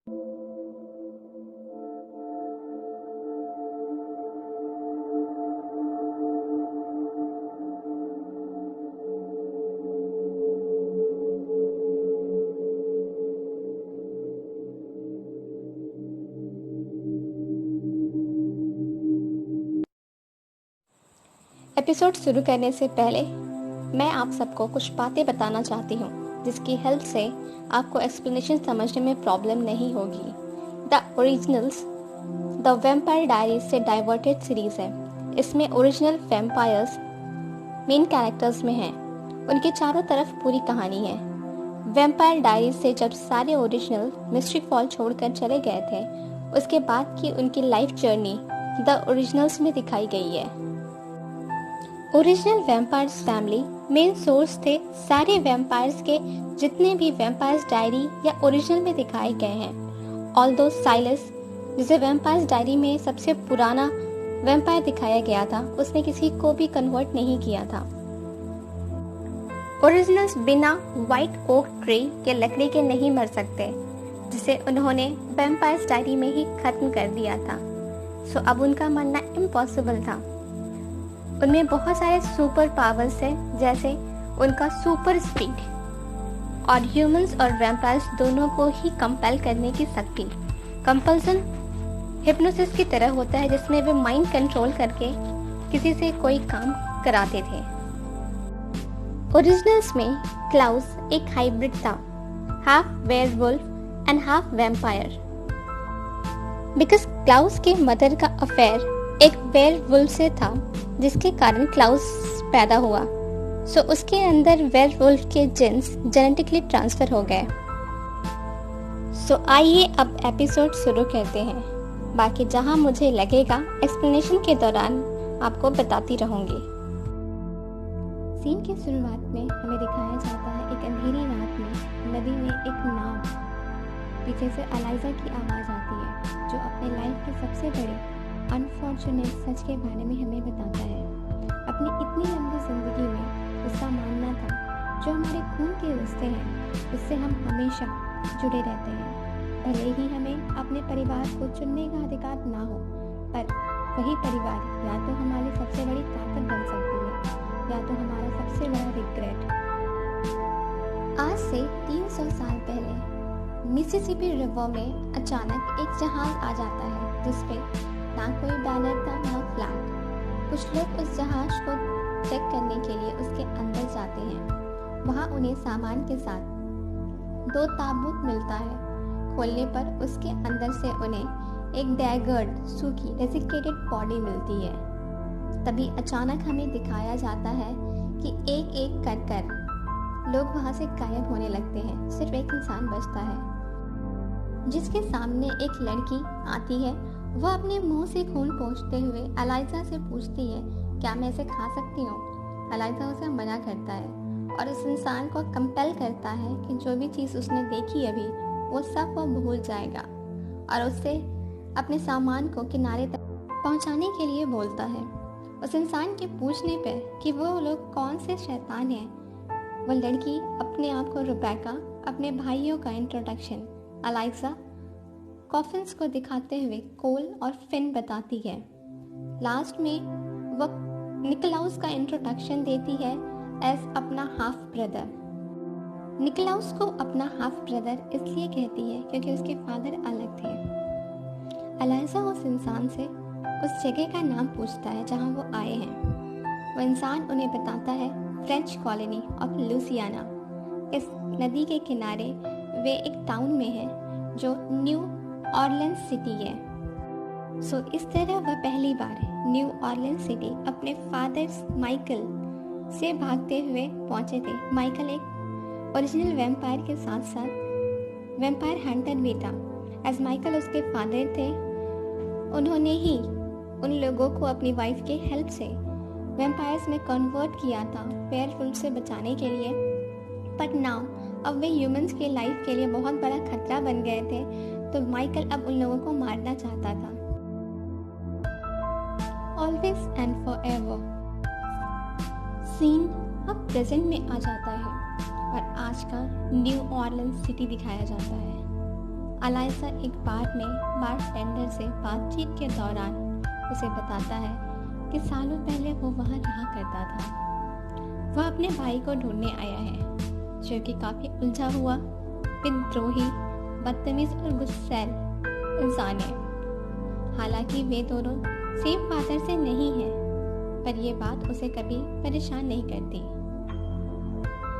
Episode शुरू करने से पहले मैं आप सबको कुछ बातें बताना चाहती हूँ जिसकी हेल्प से आपको एक्सप्लेनेशन समझने में प्रॉब्लम नहीं होगी। The originals the vampire diaries से डाइवर्टेड सीरीज है। इसमें ओरिजिनल वैम्पायर्स मेन कैरेक्टर्स में हैं। उनके चारों तरफ पूरी कहानी है। वैम्पायर डायरीज से जब सारे ओरिजिनल मिस्ट्री फॉल छोड़कर चले गए थे, उसके बाद की उनकी लाइफ जर्नी द ओरिजिनल्स में दिखाई गई है। Original vampires family main source थे सारे वैम्पायर्स के जितने भी वैम्पायर्स डायरी या ओरिजिनल में दिखाए गए हैं। ऑल्दो साइलस, जिसे वैम्पायर्स डायरी में सबसे पुराना वैम्पायर दिखाया गया था, उसने किसी को भी कन्वर्ट नहीं किया था। ओरिजिनल्स बिना व्हाइट ओक ट्री के लकड़ी के नहीं मर सकते, जिसे उन्होंने वैम्पायर्स डायरी में ही खत्म कर दिया था। सो अब उनका मरना इम्पॉसिबल था। उनमें बहुत सारे सुपर पावर्स हैं, जैसे उनका सुपर स्पीड और ह्यूमंस और वैम्पायर्स दोनों को ही कंपेल करने की शक्ति। कंपल्सन हिप्नोसिस की तरह होता है, जिसमें वे माइंड कंट्रोल करके किसी से कोई काम कराते थे। ओरिजिनल्स में क्लाउस एक हाइब्रिड था, half werewolf and half vampire. Because Klaus के मदर का अफेयर एक वेयरवुल्फ से था, जिसके कारण क्लाउस पैदा हुआ। सो उसके अंदर वेयरवुल्फ के जीन्स जेनेटिकली ट्रांसफर हो गए। सो आइए अब एपिसोड शुरू करते हैं। बाकी जहां मुझे लगेगा एक्सप्लेनेशन के दौरान आपको बताती रहूंगी। सीन की शुरुआत में हमें दिखाया जाता है एक अंधेरी रात में नदी में एक नाव। पीछे से एलाइजा की आवाज़ आती है, जो अपने लाइफ के सबसे बड़े अनफॉर्चुनेट सच के बारे में हमें बताता है। अपनी इतनी लंबी जिंदगी में उसका मानना था, जो हमारे खून के रिश्ते हैं उससे हम हमेशा जुड़े रहते हैं। भले ही हमें अपने परिवार को चुनने का अधिकार ना हो, पर वही परिवार या तो हमारी सबसे बड़ी ताकत बन सकती है या तो हमारा सबसे बड़ा रिग्रेट। आज से 300 साल पहले मिसिसिपी रिवर में अचानक एक जहाज आ जाता है, जिसपे ना कोई बैनर था ना फ्लैग। कुछ लोग उस जहाज को चेक करने के लिए उसके अंदर जाते हैं। वहाँ उन्हें सामान के साथ 2 ताबूत मिलता है। खोलने पर उसके अंदर से उन्हें एक डैगर्ड सूखी डेसिकेटेड बॉडी मिलती है। तभी अचानक हमें दिखाया जाता है कि एक एक कर कर लोग वहाँ से गायब होने लगते हैं। सिर्फ एक इंसान बचता है, जिसके सामने एक लड़की आती है। वह अपने मुंह से खून पोंछते हुए एलाइजा से पूछती है, क्या मैं इसे खा सकती हूँ? एलाइजा उसे मना करता है और उस इंसान को कंपेल करता है कि जो भी चीज़ उसने देखी अभी वो सब वो भूल जाएगा, और उससे अपने सामान को किनारे तक पहुँचाने के लिए बोलता है। उस इंसान के पूछने पर कि वो लोग कौन से शैतान हैं, वो लड़की अपने आप को रुबेका, अपने भाइयों का इंट्रोडक्शन एलाइजा कॉफिन्स को दिखाते हुए कोल और फिन बताती है। लास्ट में वह निकलाउस का इंट्रोडक्शन देती है एज अपना हाफ ब्रदर। निकलाउस को अपना हाफ ब्रदर इसलिए कहती है क्योंकि उसके फादर अलग थे। एलाइजा उस इंसान से उस जगह का नाम पूछता है जहां वो आए हैं। वो इंसान उन्हें बताता है फ्रेंच कॉलोनी ऑफ लुसियाना। इस नदी के किनारे वे एक टाउन में है जो न्यू ऑरलेंस सिटी है। सो इस तरह वह पहली बार न्यू ऑरलेंस सिटी अपने फादर माइकल से भागते हुए पहुंचे थे। माइकल एक ओरिजिनल वैम्पायर के साथ साथ वैम्पायर हंटर भी था। एज माइकल उसके फादर थे, उन्होंने ही उन लोगों को अपनी वाइफ के हेल्प से वैम्पायर्स में कन्वर्ट किया था वेयरवुल्फ से बचाने के लिए। बट नाउ अब वे ह्यूमंस के लाइफ के लिए बहुत बड़ा खतरा बन गए थे, तो माइकल अब उन लोगों को मारना चाहता था। ऑलवेज एंड फॉरएवर सीन अब प्रेजेंट में आ जाता है और आज का न्यू ऑरलेंस सिटी दिखाया जाता है। अलाइजा एक बार में बारटेंडर से बातचीत के दौरान उसे बताता है कि सालों पहले वो वहाँ रहा करता था। वह अपने भाई को ढूंढने आया है, जो कि काफ़ी उलझा हुआ, विद्रोही, बदतमीज और गुस्सैल इंसान है। हालांकि वे दोनों सेम फादर से नहीं हैं, पर यह बात उसे कभी परेशान नहीं करती।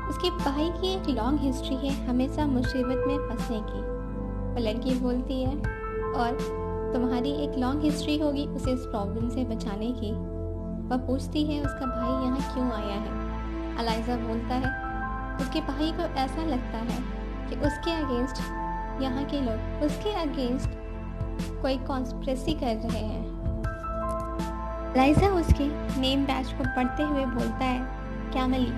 उसके भाई की एक लॉन्ग हिस्ट्री है हमेशा मुसीबत में फंसने की। वो लड़की बोलती है, और तुम्हारी एक लॉन्ग हिस्ट्री होगी उसे इस प्रॉब्लम से बचाने की। वह पूछती है उसका भाई यहाँ क्यों आया है। अलाइजा बोलता है उसके भाई को ऐसा लगता है कि उसके अगेंस्ट यहाँ के लोग उसके अगेंस्ट कोई कॉन्स्पिरेसी कर रहे हैं। अलाइजा उसके नेम बैच को पढ़ते हुए बोलता है, कैमली,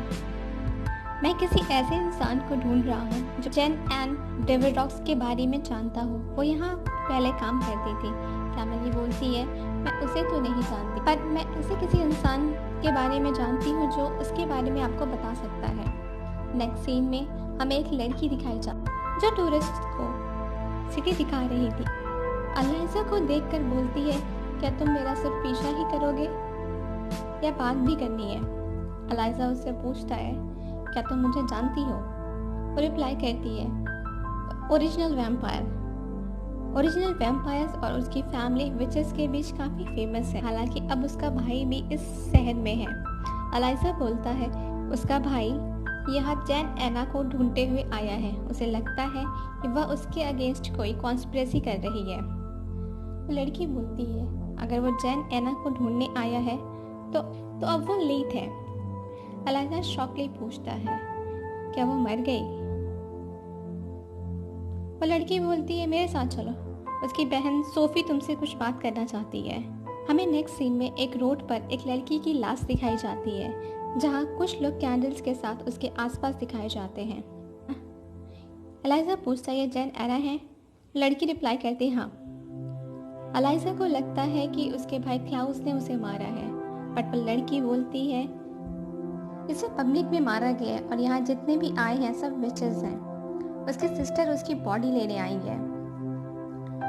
मैं किसी ऐसे इंसान को ढूंढ रहा हूँ जो जेन एन डेविडॉक्स के बारे में जानता हो। वो यहाँ पहले काम करती थी। कैमली बोलती है, मैं उसे तो नहीं जानती, पर मैं ऐसे किसी इंसान के बारे में जानती हूँ जो उसके बारे में आपको बता सकता है। नेक्स्ट सीन में हमें एक लड़की दिखाई जो टूरिस्ट को सिटी दिखा रही थी। अलाइजा को देखकर बोलती है, क्या तुम मेरा सिर्फ पीछा ही करोगे या बात भी करनी है। अलाइजा उससे पूछता है, क्या तुम मुझे जानती हो। वो रिप्लाई करती है, ओरिजिनल वैम्पायर्स और उसकी फैमिली विचेस के बीच काफ़ी फेमस है। हालांकि अब उसका भाई भी इस शहर में है। अलाइजा बोलता है उसका भाई यहाँ जैन एना को ढूंढते हुए आया है। उसे लगता है कि वह उसके अगेंस्ट कोई कॉन्स्पिरेसी कर रही है। लड़की बोलती है, अगर वो जैन एना को ढूंढने आया है तो अब वो लेट है। अलाइजा शॉकली पूछता है, क्या वो मर गई। वो लड़की बोलती है, मेरे साथ चलो, उसकी बहन सोफी तुमसे कुछ बात करना चाहती है। हमें नेक्स्ट सीन में एक रोड पर एक लड़की की लाश दिखाई जाती है, जहाँ कुछ लोग कैंडल्स के साथ उसके आसपास दिखाए जाते हैं। अलाइजा पूछता है, ये जैन एना है। लड़की रिप्लाई करती है, हाँ। अलाइजा को लगता है कि उसके भाई क्लाउस ने उसे मारा है, बट वो लड़की बोलती है इसे पब्लिक में मारा गया है और यहाँ जितने भी आए हैं सब विचेस हैं। उसकी सिस्टर उसकी बॉडी लेने आई है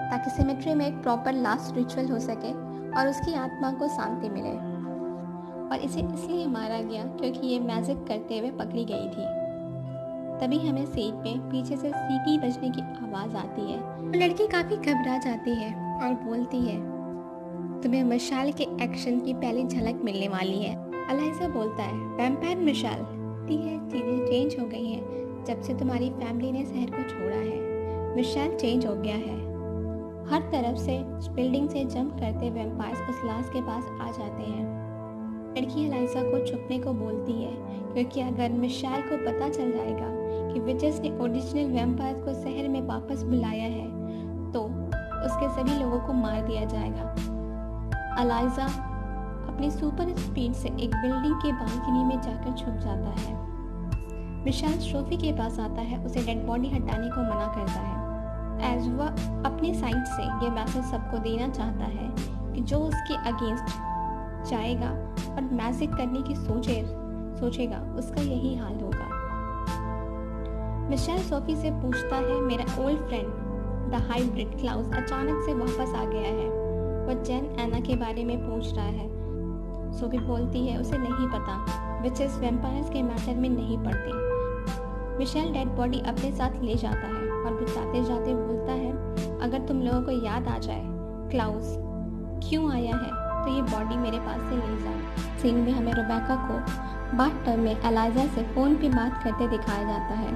ताकि सिमेट्री में एक प्रॉपर लास्ट रिचुअल हो सके और उसकी आत्मा को शांति मिले। और इसे इसलिए मारा गया क्योंकि ये मैजिक करते हुए पकड़ी गई थी। तभी हमें सीट पे पीछे से सीटी बजने की आवाज़ आती है। लड़की काफ़ी घबरा जाती है और बोलती है, तुम्हें मशाल के एक्शन की पहली झलक मिलने वाली है। अलाइजा बोलता है, वैम्पायर मिशाल, चीज़ें चेंज हो गई हैं जब से तुम्हारी फैमिली ने शहर को छोड़ा है। मिशाल चेंज हो गया है। हर तरफ से बिल्डिंग से जंप करते वैम्पायर्स उस लाश के पास आ जाते हैं। लड़की अलाइजा को छुपने को बोलती है क्योंकि अगर मिशाल को पता चल जाएगा कि विचेस ने ओरिजिनल वैम्पायर्स को शहर में वापस बुलाया है तो उसके सभी लोगों को मार दिया जाएगा। अलाइजा अपनी सुपर स्पीड से एक बिल्डिंग के बालकनी में जाकर छुप जाता है। मिशाल सोफी के पास आता है, उसे डेड बॉडी हटाने को मना करता है, एज वह अपनी साइड से ये मैसेज सबको देना चाहता है कि जो उसके अगेंस्ट जाएगा और मैजिक करने की सोचेगा उसका यही हाल होगा। मिशाल सोफी से पूछता है, मेरा old friend the hybrid Klaus अचानक से वापस आ गया है। वह जैन एना के बारे में पूछ रहा है। सोफी बोलती है उसे नहीं पता, विचेस वैम्पायर्स के मैटर में नहीं पड़ती। मिशेल डेड बॉडी अपने साथ ले जाता है और बिताते जाते बोलता है, अगर तुम लोगों को याद आ जाए क्लाउस क्यों आया है तो ये बॉडी मेरे पास से ले जाओ। सीन में हमें रेबेका को बाथटब में अलाइजा से फ़ोन पे बात करते दिखाया जाता है।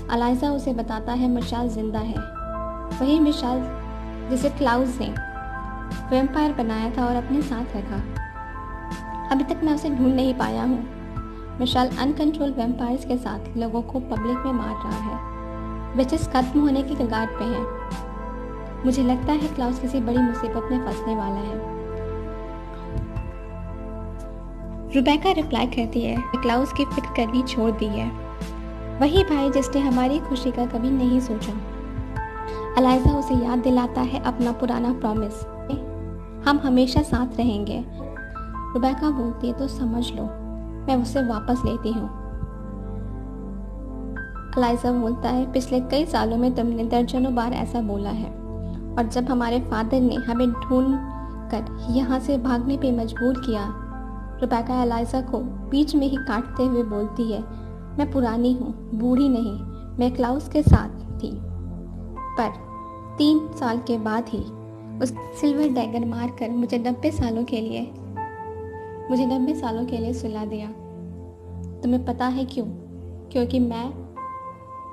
अलाइजा उसे बताता है मिशाल जिंदा है, वही मिशाल जिसे क्लाउस ने वैम्पायर बनाया था और अपने साथ रखा। अभी तक मैं उसे ढूंढ नहीं पाया हूँ। मिशाल अनकंट्रोल वैम्पायर्स के साथ लोगों को पब्लिक में मार रहा है। विचेस खत्म होने की कगार पे हैं। मुझे लगता है क्लाउस किसी बड़ी मुसीबत में फंसने वाला है। रेबेका रिप्लाई करती है, क्लाउस की फिक्र करनी छोड़ दी है, वही भाई जिसने हमारी खुशी का कभी नहीं सोचा। अलाइजा उसे याद दिलाता है अपना पुराना प्रॉमिस, हम हमेशा साथ रहेंगे। रेबेका बोलती है, तो समझ लो मैं उसे वापस लेती हूँ। अलाइजा बोलता है, पिछले कई सालों में तुमने दर्जनों बार ऐसा बोला है, और जब हमारे फादर ने हमें ढूंढ कर यहाँ से भागने पे मजबूर किया। रेबेका अलाइजा को बीच में ही काटते हुए बोलती है, मैं पुरानी हूँ, बूढ़ी नहीं, मैं क्लाउस के साथ थी। पर 3 साल के बाद ही उस सिल्वर डैगर मारकर मुझे 90 सालों के लिए सुला दिया। तुम्हें पता है क्यों?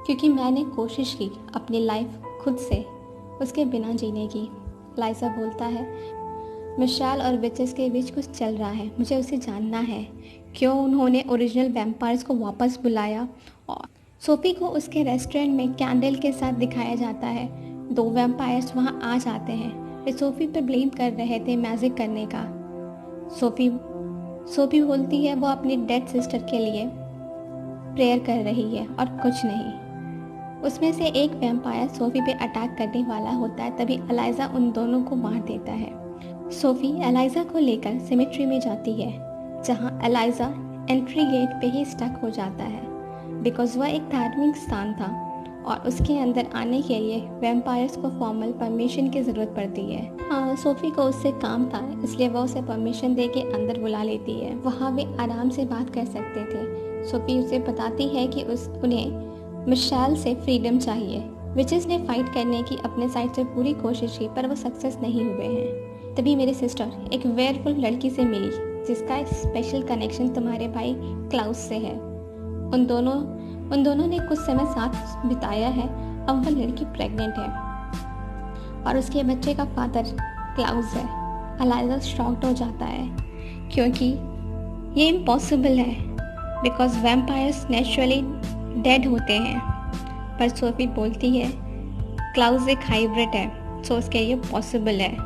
क्योंकि मैंने कोशिश की अपनी लाइफ खुद से उसके बिना जीने की। लाइजा बोलता है, मिशेल और विचेस के बीच कुछ चल रहा है, मुझे उसे जानना है। क्यों उन्होंने ओरिजिनल वैम्पायर्स को वापस बुलाया? और सोफी को उसके रेस्टोरेंट में कैंडल के साथ दिखाया जाता है। 2 वैम्पायर्स वहाँ आ जाते हैं। वे सोफी पर ब्लेम कर रहे थे मैजिक करने का। सोफी बोलती है वो अपनी डेड सिस्टर के लिए प्रेयर कर रही है और कुछ नहीं। उसमें से एक वैम्पायर सोफी पे अटैक करने वाला होता है, तभी अलाइजा उन दोनों को मार देता है। सोफी अलाइजा को लेकर सिमेट्री में जाती है, जहाँ अलाइजा एंट्री गेट पे ही स्टक हो जाता है, बिकॉज वह एक धार्मिक स्थान था और उसके अंदर आने के लिए वैम्पायर्स को फॉर्मल परमिशन की ज़रूरत पड़ती है। हाँ, सोफी को उससे काम था, इसलिए वह उसे परमिशन दे के अंदर बुला लेती है। वहाँ वे आराम से बात कर सकते थे। सोफी उसे बताती है कि उन्हें मिशेल से फ्रीडम चाहिए। विचेस ने फाइट करने की अपने साइड से पूरी कोशिश की, पर वो सक्सेस नहीं हुए हैं। तभी मेरी सिस्टर एक वेयरवुल्फ लड़की से मिली, जिसका एक स्पेशल कनेक्शन तुम्हारे भाई क्लाउस से है। उन दोनों ने कुछ समय साथ बिताया है। अब वह लड़की प्रेग्नेंट है और उसके बच्चे का फादर क्लाउस है। अलाइजा शॉक्ड हो जाता है, क्योंकि ये इम्पॉसिबल है, बिकॉज वैम्पायर्स नेचुरली डेड होते हैं। पर सोफी बोलती है क्लाउस एक हाइब्रिड है, सो उसके लिए पॉसिबल है।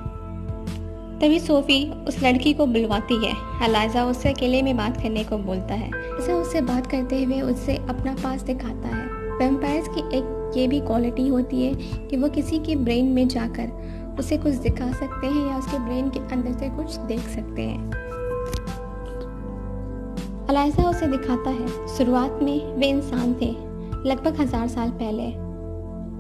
तभी सोफी उस लड़की को बुलवाती है। अलाइजा उससे अकेले में बात करने को बोलता है। ऐसा उससे बात करते हुए उससे अपना पास दिखाता है। वैम्पायर्स की एक ये भी क्वालिटी होती है कि वो किसी के ब्रेन में जाकर उसे कुछ दिखा सकते हैं या उसके ब्रेन के अंदर से कुछ देख सकते हैं। अलाइजा उसे दिखाता है, शुरुआत में वे इंसान थे, लगभग 1000 साल पहले।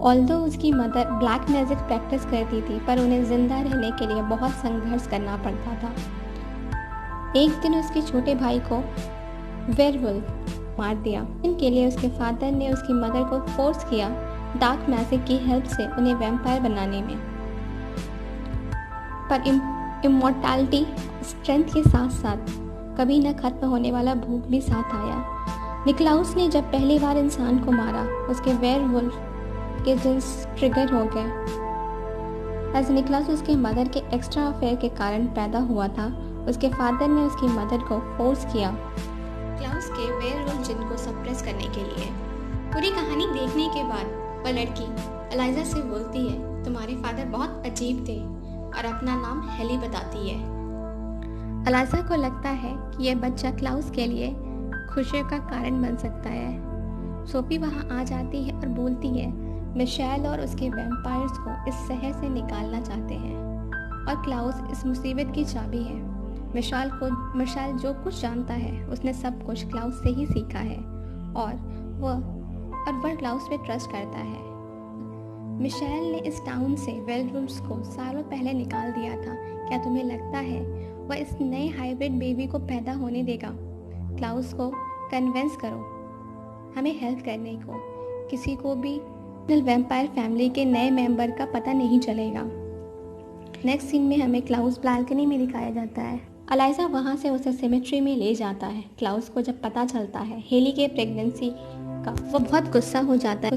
ऑल्दो उसकी मदर ब्लैक मैजिक प्रैक्टिस करती थी, पर उन्हें जिंदा रहने के लिए बहुत संघर्ष करना पड़ता था। एक दिन उसके छोटे भाई को वेयरवुल्फ मार दिया। इनके लिए उसके फादर ने उसकी मदर को फोर्स किया डार्क मैजिक की हेल्प से उन्हें वैम्पायर बनाने में। पर इमॉर्टैलिटी स्ट्रेंथ के साथ साथ कभी न खत्म होने वाला भूख भी साथ आया। निकलाउस ने जब पहली बार इंसान को मारा, उसके वेयरवुल्फ के जिन्स ट्रिगर हो गए। एज निकलास उसके मदर के एक्स्ट्रा अफेयर के कारण पैदा हुआ था, उसके फादर ने उसकी मदर को फोर्स किया क्लाउस के वेयरवुल्फ जिन को सप्रेस करने के लिए। पूरी कहानी देखने के बाद वह लड़की अलाइजा से बोलती है, तुम्हारे फादर बहुत अजीब थे, और अपना नाम हेली बताती है। अलाइजा को लगता है कि यह बच्चा क्लाउस के लिए खुशी का कारण बन सकता है। सोफी वहाँ आ जाती है और बोलती है मिशेल और उसके वैम्पायर्स को इस शहर से निकालना चाहते हैं, और क्लाउस इस मुसीबत की चाबी है। मिशेल जो कुछ जानता है उसने सब कुछ क्लाउस से ही सीखा है, और वह क्लाउस पे ट्रस्ट करता है। मिशेल ने इस टाउन से वेयरवुल्फ्स को सालों पहले निकाल दिया था। क्या तुम्हें लगता है वह इस नए हाइब्रिड बेबी को पैदा होने देगा? क्लाउस को कन्विंस करो हमें हेल्प करने को। किसी को भी वैम्पायर फैमिली के नए मेंबर का पता नहीं चलेगा। नेक्स्ट सीन में हमें क्लाउस बालकनी में दिखाया जाता है। अलाइजा वहाँ से उसे सिमेट्री में ले जाता है। क्लाउस को जब पता चलता है हेली के प्रेगनेंसी का, वो बहुत गुस्सा हो जाता है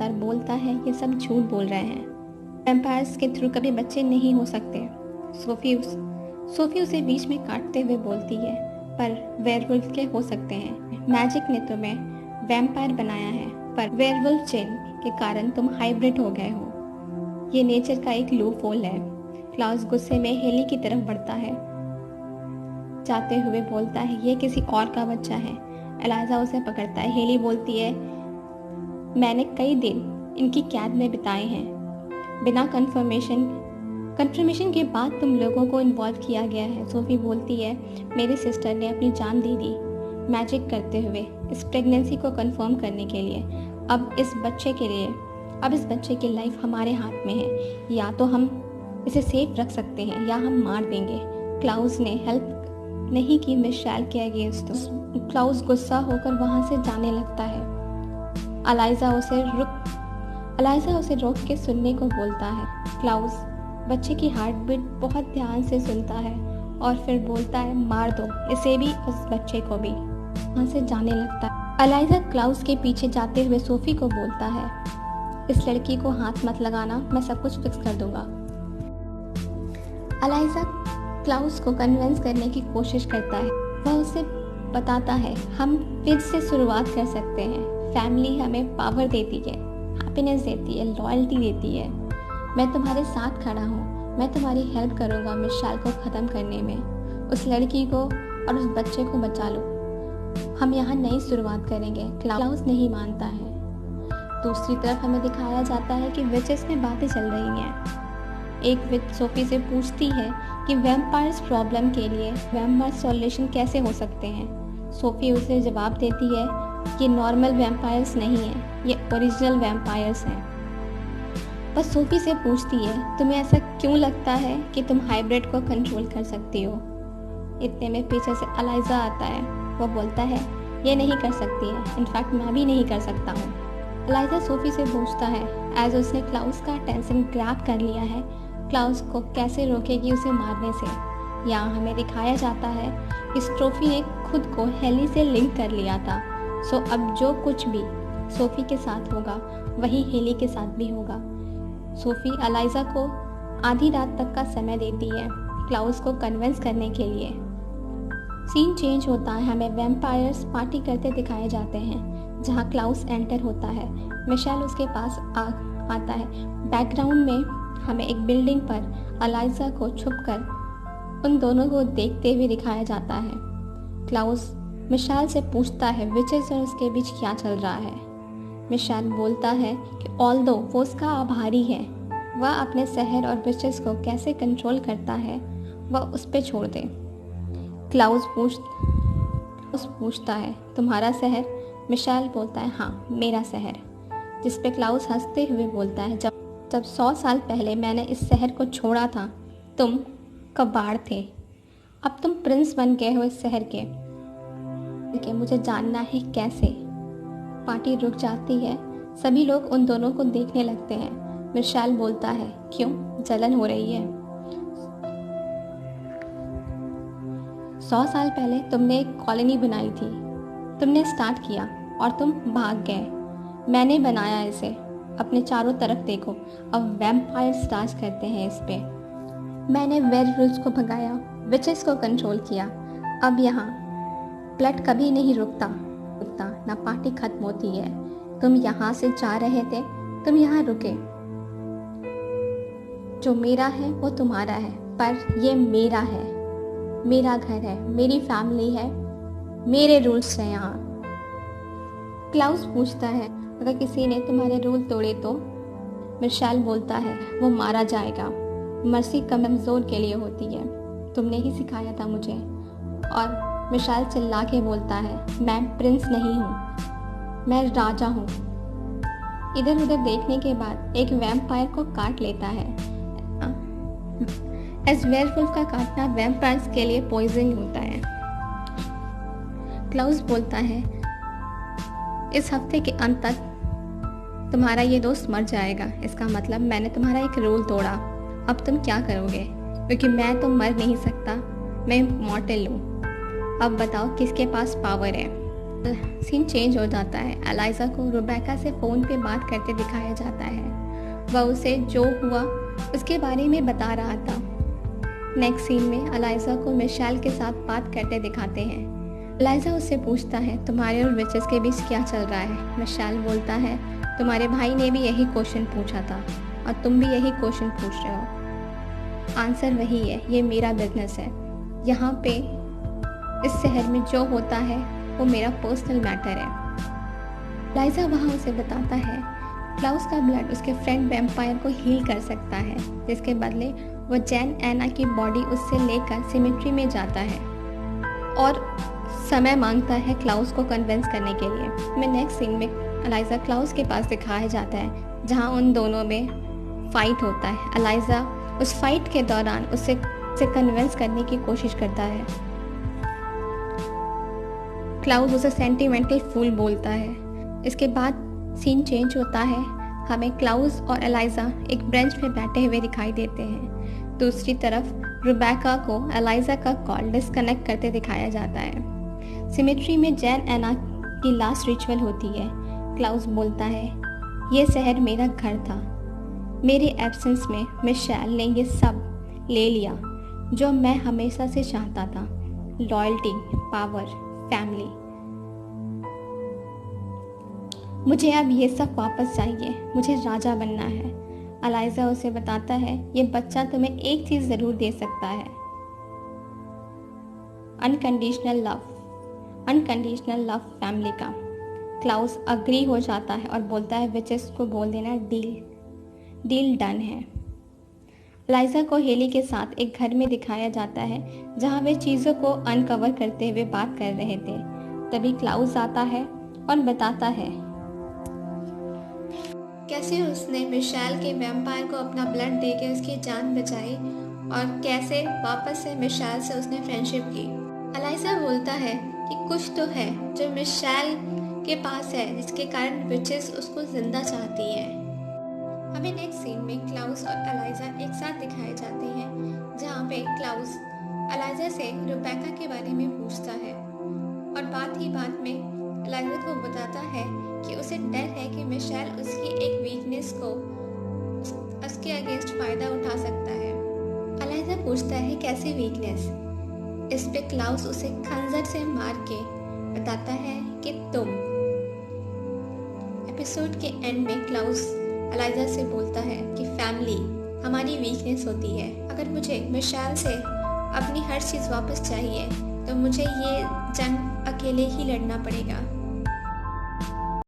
और बोलता है कि सब झूठ बोल रहे हैं, वैम्पायर्स के थ्रू कभी बच्चे नहीं हो सकते। सोफी उसे बीच में काटते हुए बोलती है, पर वेयरवुल्फ के हो सकते हैं, मैजिक ने तुम्हें वैम्पायर बनाया है, पर वेयरवुल्फ चेन के कारण तुम हाइब्रिड हो गए हो। ये नेचर का एक लूप होल है। क्लाउस गुस्से में हेली की तरफ बढ़ता है, जाते हुए बोलता है ये किसी और का बच्चा है। अलाइजा उसे पकड़ता है। हेली बोलती है मैंने कई दिन इनकी कैद में बिताए हैं, बिना कंफर्मेशन के बाद तुम लोगों को इन्वॉल्व किया गया है। सोफी बोलती है मेरी सिस्टर ने अपनी जान दे दी मैजिक करते हुए इस प्रेगनेंसी को कंफर्म करने के लिए, अब इस बच्चे की लाइफ हमारे हाथ में है, या तो हम इसे सेफ रख सकते हैं या हम मार देंगे। क्लाउस ने हेल्प नहीं की मिशेल के अगेंस्ट। क्लाउस गुस्सा होकर वहाँ से जाने लगता है। अलाइजा उसे रोक के सुनने को बोलता है। क्लाउस बच्चे की हार्ट बीट बहुत ध्यान से सुनता है और फिर बोलता है, मार दो इसे भी, उस बच्चे को भी। वहाँ से जाने लगता है। अलाइजा क्लाउस के पीछे जाते हुए सोफी को बोलता है, इस लड़की को हाथ मत लगाना, मैं सब कुछ फिक्स कर दूंगा। अलाइजा क्लाउस को कन्विंस करने की कोशिश करता है। वह उसे बताता है, हम फिर से शुरुआत कर सकते हैं। फैमिली हमें पावर देती है, हैप्पीनेस देती है, लॉयल्टी देती है। मैं तुम्हारे साथ खड़ा हूँ, मैं तुम्हारी हेल्प करूँगा मिशेल को ख़त्म करने में। उस लड़की को और उस बच्चे को बचा लो, हम यहाँ नई शुरुआत करेंगे। क्लाउस नहीं मानता है। दूसरी तरफ हमें दिखाया जाता है कि विचेस में बातें चल रही हैं। एक विच सोफी से पूछती है कि वैम्पायर्स प्रॉब्लम के लिए वैम्पायर सॉल्यूशन कैसे हो सकते हैं। सोफी उसे जवाब देती है कि नॉर्मल वैम्पायर्स नहीं हैं, ये ओरिजिनल वैम्पायर्स हैं। बस सोफी से पूछती है, तुम्हें ऐसा क्यों लगता है कि तुम हाइब्रिड को कंट्रोल कर सकती हो। इतने में पीछे से अलाइजा आता है। वो बोलता है, ये नहीं कर सकती है, इनफैक्ट मैं भी नहीं कर सकता हूँ। अलाइजा सोफी से पूछता है, एज उसने क्लाउस का अटेंशन ग्रैब कर लिया है, क्लाउस को कैसे रोकेगी उसे मारने से। यहाँ हमें दिखाया जाता है कि सोफी ने खुद को हेली से लिंक कर लिया था। सो अब जो कुछ भी सोफी के साथ होगा वही हेली के साथ भी होगा। सोफी अलाइजा को आधी रात तक का समय देती है क्लाउस को कन्विंस करने के लिए। सीन चेंज होता है। हमें वैम्पायर्स पार्टी करते दिखाए जाते हैं जहाँ क्लाउस एंटर होता है। मिशेल उसके पास आता है। बैकग्राउंड में हमें एक बिल्डिंग पर अलाइजा को छुपकर उन दोनों को देखते हुए दिखाया जाता है। क्लाउस मिशेल से पूछता है विचेस और उसके बीच क्या चल रहा है। मिशेल बोलता है कि ऑल्दो वो उसका आभारी है, वह अपने शहर और विचेस को कैसे कंट्रोल करता है वह उस पर छोड़ दे। क्लाउस पूछता है, तुम्हारा शहर? मिशेल बोलता है, हाँ मेरा शहर। जिस पे क्लाउस हंसते हुए बोलता है, जब 100 साल पहले मैंने इस शहर को छोड़ा था तुम कबाड़ थे, अब तुम प्रिंस बन गए हो इस शहर के। मुझे जानना है कैसे। पार्टी रुक जाती है। सभी लोग उन दोनों को देखने लगते हैं। मिशेल बोलता है, क्यों जलन हो रही है? 100 साल पहले तुमने एक कॉलोनी बनाई थी, तुमने स्टार्ट किया और तुम भाग गए। मैंने बनाया इसे, अपने चारों तरफ देखो, अब वैम्पायर्स राज करते हैं इस पे। मैंने वेयरवुल्व्स को भगाया, विचेस को कंट्रोल किया। अब यहाँ ब्लड कभी नहीं रुकता, ना पार्टी खत्म होती है। तुम यहाँ से जा रहे थे, तुम यहाँ रुके। जो मेरा है वो तुम्हारा है, पर ये मेरा है, मेरा घर है, मेरी फैमिली है, मेरे रूल्स हैं यहाँ। क्लाउस पूछता है, अगर किसी ने तुम्हारे रूल तोड़े तो? मिशेल बोलता है, वो मारा जाएगा। मर्सी कमजोर के लिए होती है, तुमने ही सिखाया था मुझे। और मिशेल चिल्ला के बोलता है, मैं प्रिंस नहीं हूँ, मैं राजा हूँ। इधर उधर देखने के बाद एक वैम्पायर को काट लेता है। एज वेयरवुल्फ का काटना वैम्पायर्स के लिए पॉइजन होता है। क्लाउस बोलता है, इस हफ्ते के अंत तक तुम्हारा ये दोस्त मर जाएगा। इसका मतलब मैंने तुम्हारा एक रूल तोड़ा। अब तुम क्या करोगे? क्योंकि मैं तो मर नहीं सकता, मैं मॉर्टल हूँ। अब बताओ किसके पास पावर है। सीन चेंज हो जाता है। अलाइजा को रुबेका से फ़ोन पे बात करते दिखाया जाता है। वह उसे जो हुआ उसके बारे में बता रहा था। नेक्स्ट सीन में अलाइजा को मिशेल के साथ बात करते दिखाते हैं। अलाइजा उससे पूछता है, तुम्हारे और विचेस के बीच क्या चल रहा है? मिशेल बोलता है, तुम्हारे भाई ने भी यही क्वेश्चन पूछा था और तुम भी यही क्वेश्चन पूछ रहे हो। आंसर वही है, ये मेरा बिजनेस है। यहाँ पे इस शहर में जो होता है वो मेरा पर्सनल मैटर है। अलाइजा वहाँ उसे बताता है क्लाउस का ब्लड उसके फ्रेंड वैम्पायर को हील कर सकता है, जिसके बदले वो जैन एना की बॉडी उससे लेकर सिमेट्री में जाता है और समय मांगता है क्लाउस को कन्विंस करने के लिए। मैं नेक्स्ट सीन में एलाइजा क्लाउस के पास दिखाया जाता है, जहां उन दोनों में फाइट होता है। एलाइजा उस फाइट के दौरान उसे कन्विंस करने की कोशिश करता है। क्लाउस उसे सेंटिमेंटल फूल बोलता है। इसके बाद सीन चेंज होता है। हमें क्लाउस और एलाइजा एक बेंच पे बैठे हुए दिखाई देते हैं। दूसरी तरफ रुबेका को एलाइजा का कॉल डिस्कनेक्ट करते दिखाया जाता है। सिमेट्री में जैन एना की लास्ट रिचुअल होती है। क्लाउस बोलता है, ये शहर मेरा घर था। मेरे एब्सेंस में मिशेल ने ये सब ले लिया जो मैं हमेशा से चाहता था, लॉयल्टी, पावर, फैमिली। मुझे अब ये सब वापस चाहिए, मुझे राजा बनना है। एलाइजा उसे बताता है, ये बच्चा तुम्हें एक चीज़ ज़रूर दे सकता है, अनकंडीशनल लव फैमिली का। क्लाउस अग्री हो जाता है और बोलता है विचेस को बोल देना डील डन है। एलाइजा को हेली के साथ एक घर में दिखाया जाता है, जहां वे चीज़ों को अनकवर करते हुए बात कर रहे थे। तभी क्लाउस आता है और बताता है कैसे उसने मिशेल के वैम्पायर को अपना ब्लड देके उसकी जान बचाई और कैसे वापस से मिशेल से उसने फ्रेंडशिप की। एलाइजा बोलता है कि कुछ तो है जो मिशेल के पास है, जिसके कारण विचेस उसको जिंदा चाहती है। हमें नेक्स्ट सीन में क्लाउस और एलाइजा एक साथ दिखाए जाते हैं, जहाँ पे क्लाउस एलाइजा से रुबेका के बारे में पूछता है और बात ही बात में एलाइजा को बताता है कि उसे डर है कि मिशेल उसकी एक वीकनेस को उसके अगेंस्ट फायदा उठा सकता है। एलाइजा पूछता है कैसी वीकनेस। इस पे क्लाउस उसे खंजर से मार के बताता है कि तुम। एपिसोड के एंड में क्लाउस एलाइजा से बोलता है कि फैमिली हमारी वीकनेस होती है। अगर मुझे मिशेल से अपनी हर चीज़ वापस चाहिए तो मुझे ये जंग अकेले ही लड़ना पड़ेगा।